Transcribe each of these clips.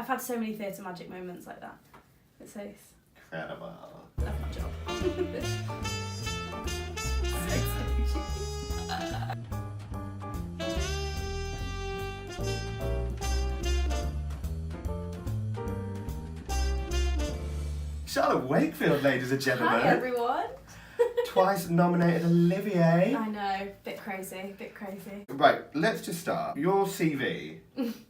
I've had so many theatre magic moments like that. It's incredible. That's my job. Charlotte Wakefield, ladies and gentlemen. Hi everyone. Twice nominated Olivier. I know, bit crazy. Right, let's just start. Your CV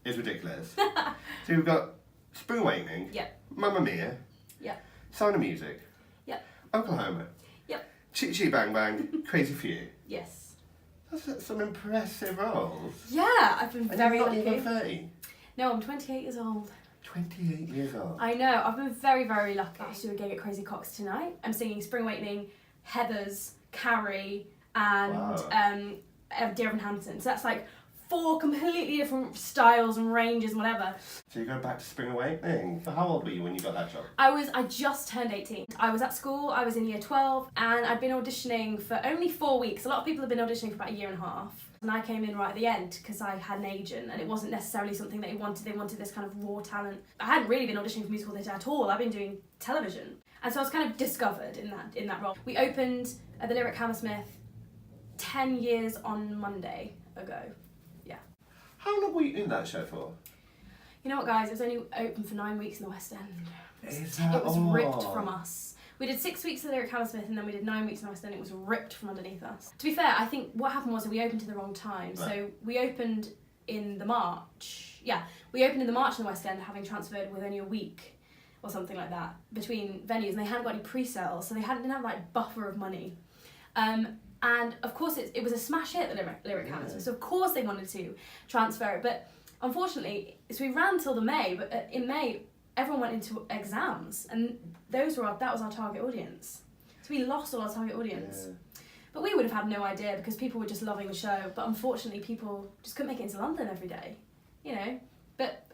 is ridiculous. So you've got Spring Awakening. Yep. Mamma Mia. Yep. Sound of Music. Yep. Oklahoma. Yep. Chitty Chitty Bang Bang. Crazy for You. Yes. That's some impressive roles. Yeah, I've been And very you're lucky. not even 30. No, I'm 28 years old. 28 years old. I know, I've been very, very lucky. I do a gig at Crazy Cox tonight. I'm singing Spring Awakening, Heathers, Carrie, and Dear Evan Hansen. So that's like 4 completely different styles and ranges and whatever. So you go back to Spring Awakening. How old were you when you got that job? I just turned 18. I was at school, I was in year 12, and I'd been auditioning for only 4 weeks. A lot of people have been auditioning for about a year and a half. And I came in right at the end because I had an agent and it wasn't necessarily something that they wanted. They wanted this kind of raw talent. I hadn't really been auditioning for musical theatre at all. I've been doing television. And so I was kind of discovered in that role. We opened at the Lyric Hammersmith 10 years on Monday ago. Yeah. How long were you in that show for? You know what, guys? It was only open for 9 weeks in the West End. It was ripped from us. We did 6 weeks at the Lyric Hammersmith and then we did 9 weeks in the West End. It was ripped from underneath us. To be fair, I think what happened was that we opened to the wrong time. Right. So we opened in the March. Yeah, we opened in the March in the West End, having transferred with only a week or something like that between venues, and they hadn't got any pre-sales, so they didn't have like buffer of money. And of course it was a smash hit, the Lyric Hammersmith, so of course they wanted to transfer it. But unfortunately, so we ran till the May, but in May, everyone went into exams, and that was our target audience. So we lost all our target audience. Yeah. But we would have had no idea because people were just loving the show. But unfortunately, people just couldn't make it into London every day, you know.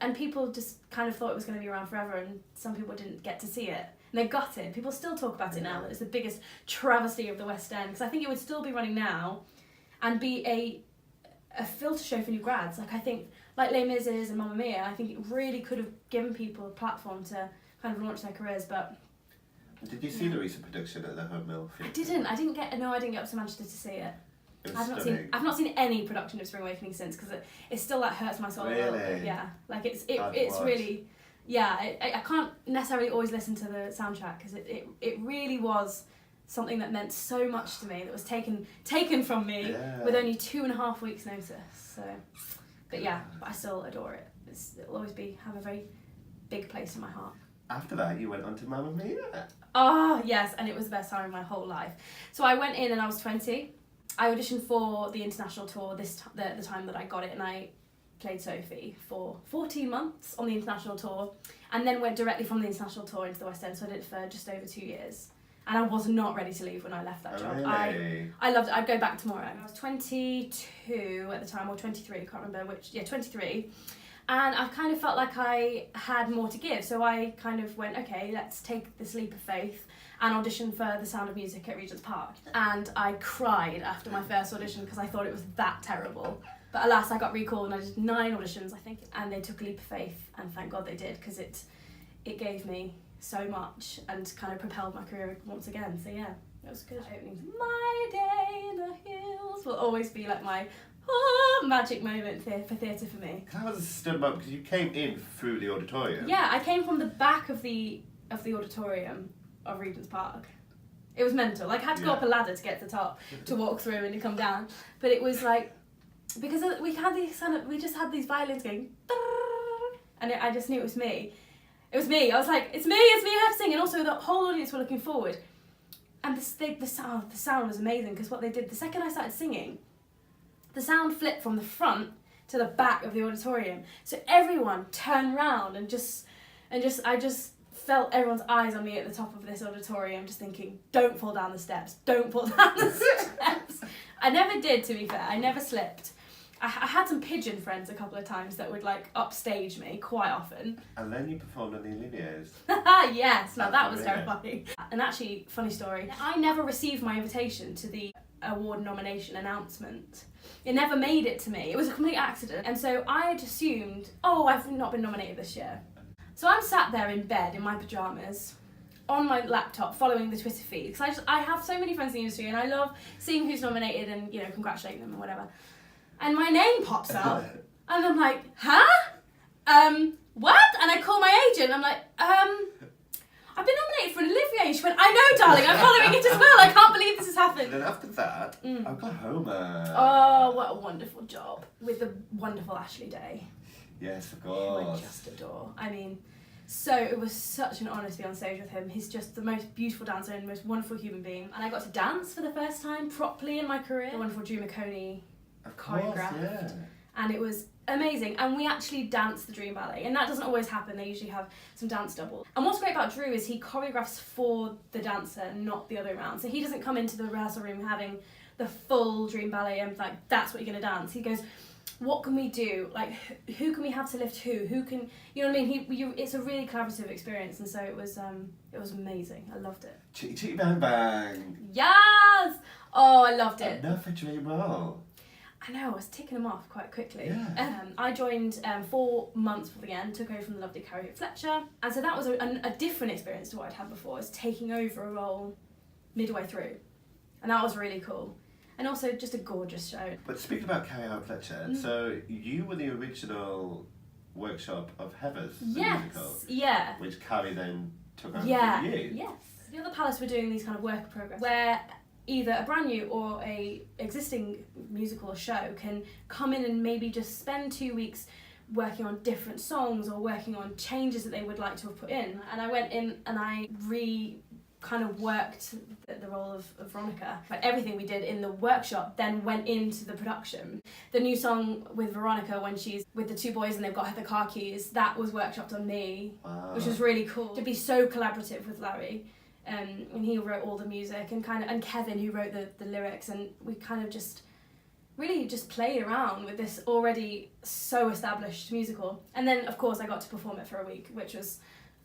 And people just kind of thought it was going to be around forever, and some people didn't get to see it. And they got it. People still talk about it now. That it's the biggest travesty of the West End, because I think it would still be running now, and be a filter show for new grads. Like I think, like Les Mis and Mamma Mia, I think it really could have given people a platform to kind of launch their careers. But did you see the recent production at the Home Mill Theatre? I didn't get up to Manchester to see it. I've not seen any production of Spring Awakening since, because it still like hurts my soul a little bit. Yeah, like it's really, yeah. I can't necessarily always listen to the soundtrack because it really was something that meant so much to me, that was taken from me with only 2.5 weeks notice. So, but I still adore it. It'll always have a very big place in my heart. After that, you went on to Mamma Mia. Oh yes, and it was the best time of my whole life. So I went in and I was 20. I auditioned for the international tour the time that I got it, and I played Sophie for 14 months on the international tour, and then went directly from the international tour into the West End. So I did it for just over 2 years, and I was not ready to leave when I left that job. Really? I loved it. I'd go back tomorrow. I was 22 at the time, or 23. I can't remember which. Yeah, 23. And I kind of felt like I had more to give, so I kind of went, okay, let's take this leap of faith and audition for The Sound of Music at Regent's Park. And I cried after my first audition because I thought it was that terrible. But alas, I got recalled and I did 9 auditions, I think, and they took a leap of faith, and thank God they did, because it gave me so much and kind of propelled my career once again. So yeah, it was good. Opening My Day in the Hills will always be like my magic moment for theatre for me. That was a stunning moment because you came in through the auditorium. Yeah, I came from the back of the auditorium of Regent's Park. It was mental. Like I had to go up a ladder to get to the top, to walk through and to come down. But it was like, because we just had these violins going, and I just knew it was me. It was me. I was like, it's me, I have to sing. And also the whole audience were looking forward. And the sound was amazing, because what they did, the second I started singing, the sound flipped from the front to the back of the auditorium. So everyone turned round and I just felt everyone's eyes on me at the top of this auditorium, just thinking, don't fall down the steps, don't fall down the steps. I never did, to be fair. I never slipped. I had some pigeon friends a couple of times that would like upstage me quite often. And then you performed on the Olivier's. Yes, now that was terrifying. And actually, funny story, I never received my invitation to the award nomination announcement. It never made it to me. It was a complete accident. And so I had assumed, I've not been nominated this year. So I'm sat there in bed in my pyjamas, on my laptop, following the Twitter feed, because I have so many friends in the industry, and I love seeing who's nominated and, you know, congratulating them and whatever. And my name pops up, and I'm like, huh? What? And I call my agent, I'm like, I've been nominated for an Olivier. And she went, I know, darling, I'm following it as well. I can't believe this has happened. And then after that, Oklahoma. Oh, what a wonderful job. With the wonderful Ashley Day. Yes, of Who I course. just adore. I mean, so it was such an honour to be on stage with him. He's just the most beautiful dancer and most wonderful human being. And I got to dance for the first time properly in my career. The wonderful McOnie choreographed. Yeah. And it was amazing. And we actually danced the Dream Ballet. And that doesn't always happen. They usually have some dance double. And what's great about Drew is he choreographs for the dancer, not the other way around. So he doesn't come into the rehearsal room having the full Dream Ballet and like, that's what you're going to dance. He goes, what can we do? Like, who can we have to lift who? Who can, you know what I mean? It's a really collaborative experience. And so it was amazing. I loved it. Chitty Chitty Bang Bang. Yes! Oh, I loved it. Another dream role. I know, I was ticking them off quite quickly. Yeah. I joined 4 months before the end, took over from the lovely Carrie at Fletcher. And so that was a different experience to what I'd had before, was taking over a role midway through. And that was really cool. And also just a gorgeous show. But speaking about Carrie at Fletcher, so you were the original workshop of Heathers, the musical, yeah. which Carrie then took over Yeah, from you. yes. The other palace were doing these kind of work in progress where either a brand new or a existing musical or show can come in and maybe just spend 2 weeks working on different songs or working on changes that they would like to have put in. And I went in and I kind of worked the role of Veronica. Like everything we did in the workshop then went into the production. The new song with Veronica when she's with the 2 boys and they've got the car keys, that was workshopped on me, which was really cool. To be so collaborative with Larry. And he wrote all the music and Kevin who wrote the lyrics, and we kind of just really just played around with this already so established musical. And then of course I got to perform it for a week, which was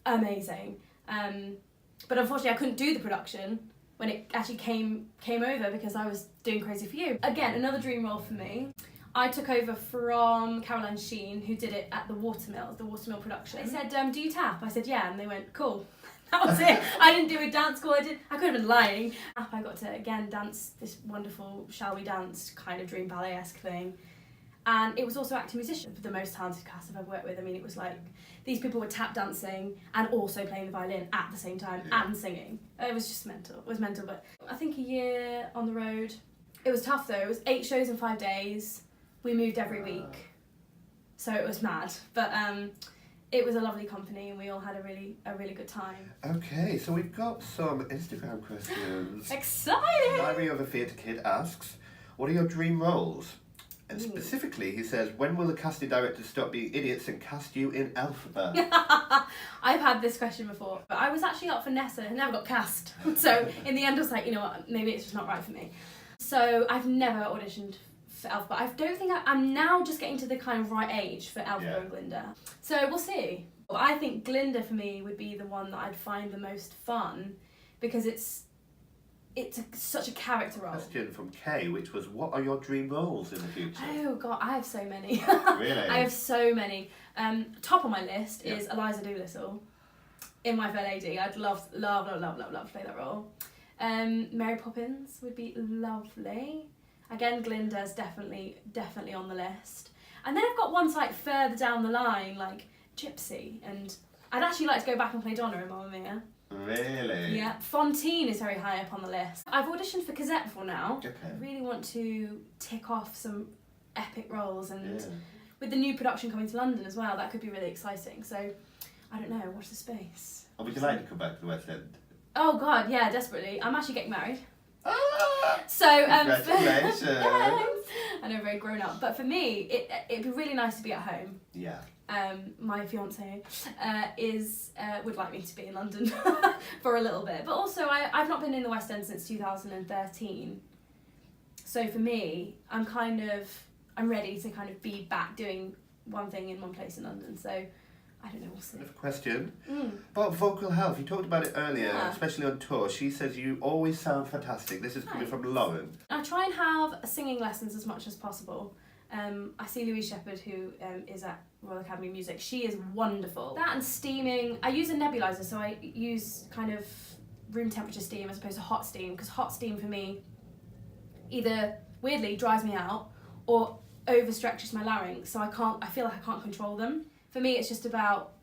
amazing. But unfortunately I couldn't do the production when it actually came over because I was doing Crazy For You. Again, another dream role for me. I took over from Caroline Sheen, who did it at the Watermill production. They said, do you tap? I said, yeah, and they went, cool. That was it. I didn't do a dance school. I could have been lying. I got to again dance this wonderful Shall We Dance kind of Dream Ballet-esque thing. And it was also acting musicians, the most talented cast I've ever worked with. I mean, it was like these people were tap dancing and also playing the violin at the same time and singing. It was just mental. It was mental, but I think a year on the road. It was tough though. It was 8 shows in 5 days. We moved every week, so it was mad. But it was a lovely company and we all had a really good time. Okay, so we've got some Instagram questions. Exciting! Diary of a Theatre Kid asks, what are your dream roles? And specifically, he says, when will the casting directors stop being idiots and cast you in Alphabet? I've had this question before, but I was actually up for Nessa and never got cast. So in the end I was like, you know what, maybe it's just not right for me. So I've never auditioned for Alphabet. I don't think I'm now just getting to the kind of right age for Alphabet and Glinda. So we'll see. I think Glinda for me would be the one that I'd find the most fun because it's such a character role. Question from Kay, which was, what are your dream roles in the future? Oh God, I have so many. Really? I have so many. Top on my list is Eliza Doolittle in My Fair Lady. I'd love to play that role. Mary Poppins would be lovely. Again, Glinda's definitely on the list. And then I've got ones like further down the line, like Gypsy, and I'd actually like to go back and play Donna in Mamma Mia. Really? Yeah. Fontaine is very high up on the list. I've auditioned for Cosette before now. Okay. I really want to tick off some epic roles, and with the new production coming to London as well, that could be really exciting. So, I don't know, watch the space. Or would you like to come back to the West End? Oh God, yeah, desperately. I'm actually getting married. Ah! So, Congratulations! I know, very grown up. But for me, it'd be really nice to be at home. Yeah. My fiance would like me to be in London for a little bit. But also, I've not been in the West End since 2013. So for me, I'm ready to kind of be back doing one thing in one place in London. So I don't know, we'll see. Another question about vocal health. You talked about it earlier, especially on tour. She says you always sound fantastic. This is coming from Lauren. I try and have singing lessons as much as possible. I see Louise Shepherd, who is at Royal Academy of Music. She is wonderful. That and steaming. I use a nebulizer, so I use kind of room temperature steam as opposed to hot steam, because hot steam for me either weirdly dries me out or overstretches my larynx, so I feel like I can't control them. For me, it's just about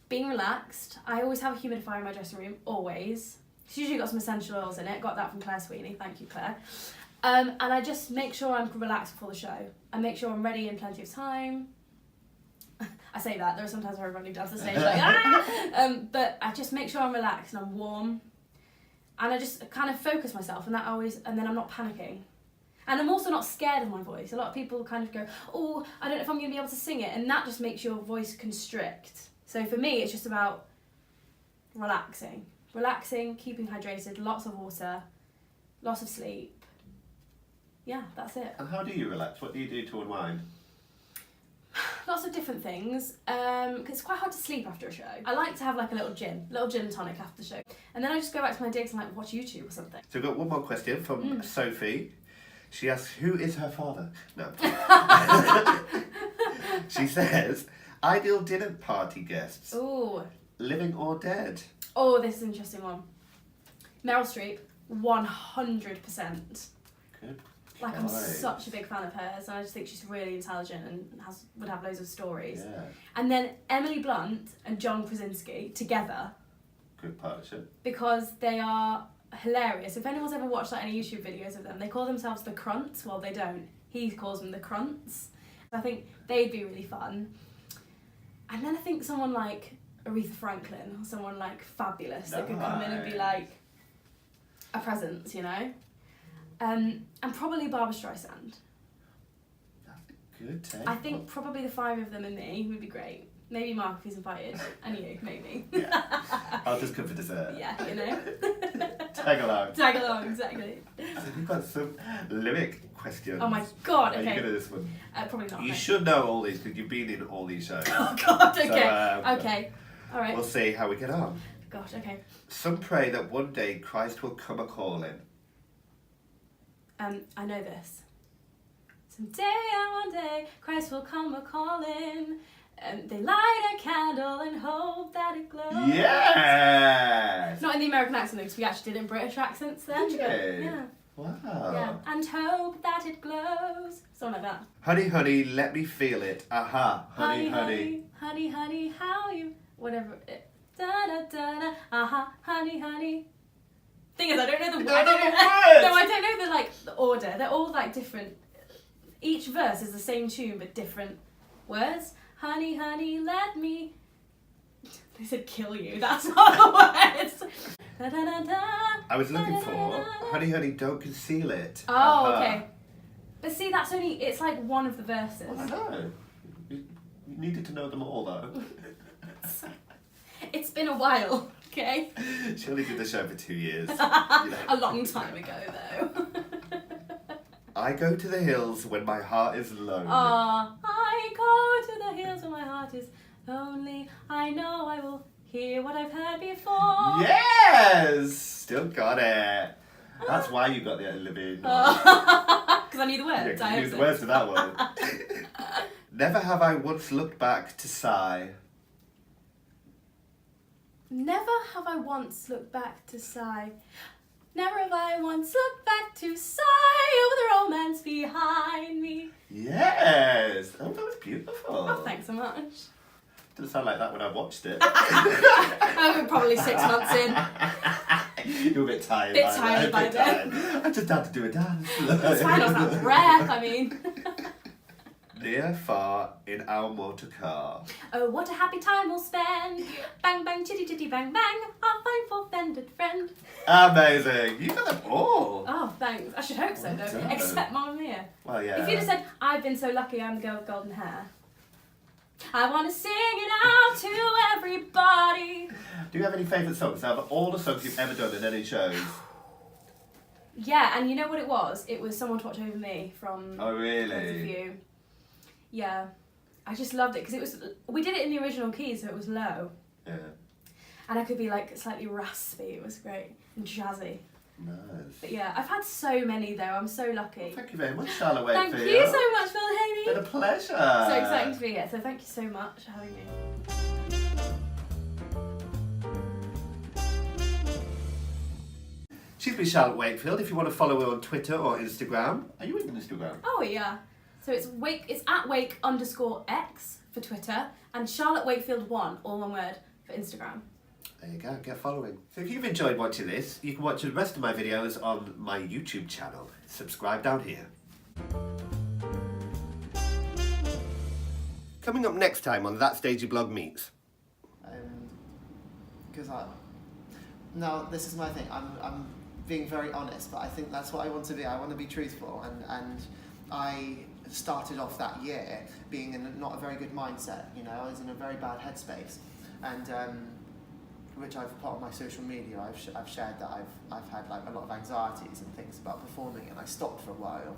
being relaxed. I always have a humidifier in my dressing room, always. It's usually got some essential oils in it. Got that from Claire Sweeney. Thank you, Claire. And I just make sure I'm relaxed before the show. I make sure I'm ready in plenty of time. I say that, there are sometimes where I'm running down to the stage like, ah! But I just make sure I'm relaxed and I'm warm. And I just kind of focus myself, and then I'm not panicking. And I'm also not scared of my voice. A lot of people kind of go, oh, I don't know if I'm going to be able to sing it. And that just makes your voice constrict. So for me, it's just about relaxing. Relaxing, keeping hydrated, lots of water, lots of sleep. Yeah, that's it. And how do you relax? What do you do to unwind? Lots of different things. 'Cause it's quite hard to sleep after a show. I like to have like a little gin and tonic after the show. And then I just go back to my digs and like watch YouTube or something. So we've got one more question from Sophie. She asks, who is her father? No. She says, ideal dinner party guests. Ooh. Living or dead? Oh, this is an interesting one. Meryl Streep, 100%. Good. Like, I'm such a big fan of hers, and I just think she's really intelligent and would have loads of stories. Yeah. And then Emily Blunt and John Krasinski together. Good partnership. Because they are hilarious. If anyone's ever watched like any YouTube videos of them, they call themselves the Crunts. Well, they don't. He calls them the Crunts. I think they'd be really fun. And then I think someone like Aretha Franklin, or someone like fabulous that could come in and be like a presence, you know? And probably Barbra Streisand. That's a good take. I think probably the five of them and me would be great. Maybe Mark if he's invited. And you, maybe. Yeah. I'll just come for dessert. Yeah, you know. Tag along. Tag along, exactly. So you've got some lyric questions. Oh my god, Are okay. you good at this one? Probably not. You no. should know all these because you've been in all these shows. Oh god, okay. So, okay. Alright. We'll see how we get on. Gosh, okay. Some pray that one day Christ will come a-calling. I know this. Someday and one day Christ will come a-calling. They light a candle and hope that it glows. Yes! Not in the American accent though, because we actually did it in British accents then. Did you? Yeah. Wow. Yeah. And hope that it glows. Something like that. Honey, honey, let me feel it. Aha. Honey, honey. Honey, honey, how you... Whatever. Da da da da. Aha. Honey, honey. Thing is, I don't know the words. No, I don't know the like the order. They're all like different. Each verse is the same tune but different words. Honey, honey, let me. They said kill you. That's not the words. Da, da, da, da, I was looking da, for da, da, da. honey, honey, don't conceal it. Oh, okay. But see, that's only. It's like one of the verses. Well, I know. You needed to know them all though. It's been a while. Okay. She only did the show for 2 years. A long time ago, though. I go to the hills when my heart is lonely. I go to the hills when my heart is lonely. I know I will hear what I've heard before. Yes! Still got it. That's why you got the Olivia. Because I knew the words. Yeah, you knew the words to that one. Never have I once looked back to sigh. Never have I once looked back to sigh. Never have I once looked back to sigh over the romance behind me. Yes! Oh, that was beautiful. Oh, thanks so much. Didn't sound like that when I watched it. I'm probably 6 months in. You were a bit tired. Bit tired by then. I just had to do a dance. It's fine, I was out of breath, I mean. Near, far, in our motor car. Oh, what a happy time we'll spend. Bang, bang, chitty, chitty, bang, bang. Our fine for-fended friend. Amazing. You got them all. Oh, thanks. I should hope so, Well though. done. Except Mamma Mia. Well, yeah. If you'd have said, I've been so lucky I'm the girl with golden hair. I want to sing it out to everybody. Do you have any favourite songs out of all the songs you've ever done in any shows? Yeah, and you know what it was? It was Someone to Watch Over Me from Oh, really? Points of View. Yeah. I just loved it because we did it in the original key, so it was low. Yeah. And I could be like slightly raspy. It was great. And jazzy. Nice. But yeah, I've had so many though. I'm so lucky. Well, thank you very much, Charlotte Wakefield. Thank you so much for having It's me. been a pleasure. So exciting to be here. So thank you so much for having me. She's been Charlotte Wakefield. If you want to follow her on Twitter or Instagram. Are you in Instagram? Oh yeah. So it's at Wake_X for Twitter and Charlotte Wakefield 1, all one word, for Instagram. There you go, get following. So if you've enjoyed watching this, you can watch the rest of my videos on my YouTube channel. Subscribe down here. Coming up next time on That Stage Your Blog Meets. Because no, this is my thing. I'm being very honest, but I think that's what I want to be. I want to be truthful, and I started off that year being in not a very good mindset. You know, I was in a very bad headspace, and which I've put on my social media. I've shared that I've had like a lot of anxieties and things about performing, and I stopped for a while.